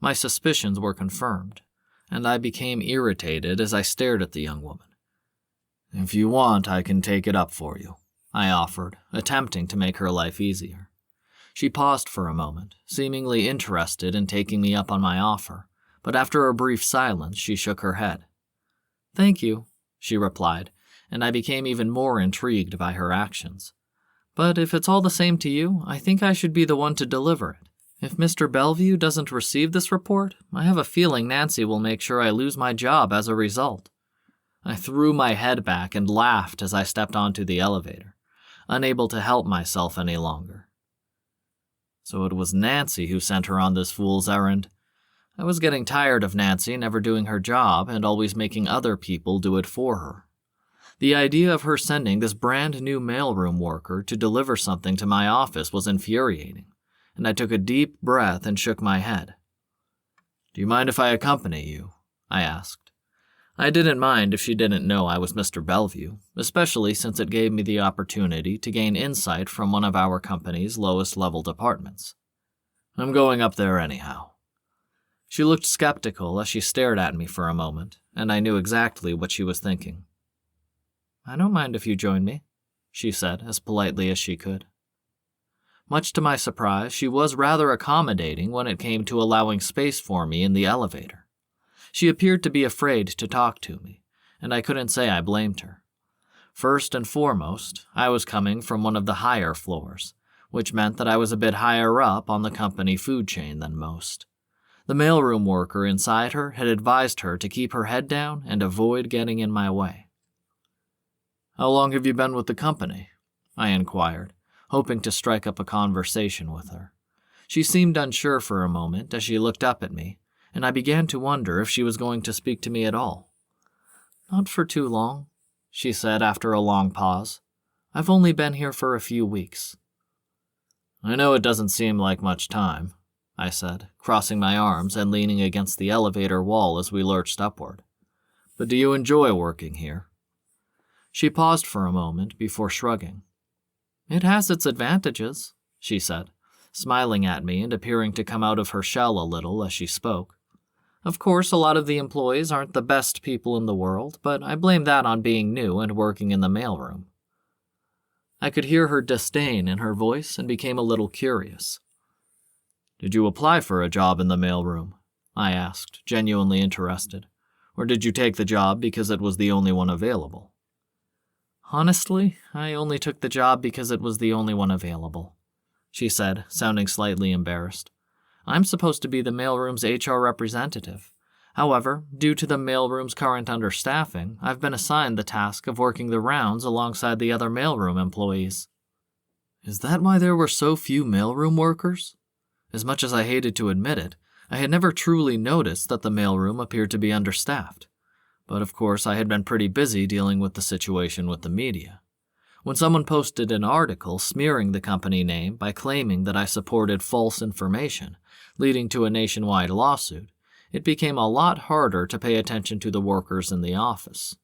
My suspicions were confirmed, and I became irritated as I stared at the young woman. "If you want, I can take it up for you," I offered, attempting to make her life easier. She paused for a moment, seemingly interested in taking me up on my offer, but after a brief silence, she shook her head. "Thank you," she replied, and I became even more intrigued by her actions. "But if it's all the same to you, I think I should be the one to deliver it. If Mr. Bellevue doesn't receive this report, I have a feeling Nancy will make sure I lose my job as a result." I threw my head back and laughed as I stepped onto the elevator, unable to help myself any longer. So it was Nancy who sent her on this fool's errand. I was getting tired of Nancy never doing her job and always making other people do it for her. The idea of her sending this brand new mailroom worker to deliver something to my office was infuriating, and I took a deep breath and shook my head. "Do you mind if I accompany you?" I asked. I didn't mind if she didn't know I was Mr. Bellevue, especially since it gave me the opportunity to gain insight from one of our company's lowest-level departments. "I'm going up there anyhow." She looked skeptical as she stared at me for a moment, and I knew exactly what she was thinking. "I don't mind if you join me," she said as politely as she could. Much to my surprise, she was rather accommodating when it came to allowing space for me in the elevator. She appeared to be afraid to talk to me, and I couldn't say I blamed her. First and foremost, I was coming from one of the higher floors, which meant that I was a bit higher up on the company food chain than most. The mailroom worker inside her had advised her to keep her head down and avoid getting in my way. "How long have you been with the company?" I inquired, hoping to strike up a conversation with her. She seemed unsure for a moment as she looked up at me, and I began to wonder if she was going to speak to me at all. "Not for too long," she said after a long pause. "I've only been here for a few weeks." "I know it doesn't seem like much time," I said, crossing my arms and leaning against the elevator wall as we lurched upward. "But do you enjoy working here?" She paused for a moment before shrugging. "It has its advantages," she said, smiling at me and appearing to come out of her shell a little as she spoke. "Of course, a lot of the employees aren't the best people in the world, but I blame that on being new and working in the mailroom." I could hear her disdain in her voice and became a little curious. "Did you apply for a job in the mailroom?" I asked, genuinely interested. "Or did you take the job because it was the only one available?" "Honestly, I only took the job because it was the only one available," she said, sounding slightly embarrassed. "I'm supposed to be the mailroom's HR representative. However, due to the mailroom's current understaffing, I've been assigned the task of working the rounds alongside the other mailroom employees." "Is that why there were so few mailroom workers?" As much as I hated to admit it, I had never truly noticed that the mailroom appeared to be understaffed. But of course, I had been pretty busy dealing with the situation with the media. When someone posted an article smearing the company name by claiming that I supported false information, leading to a nationwide lawsuit, it became a lot harder to pay attention to the workers in the office.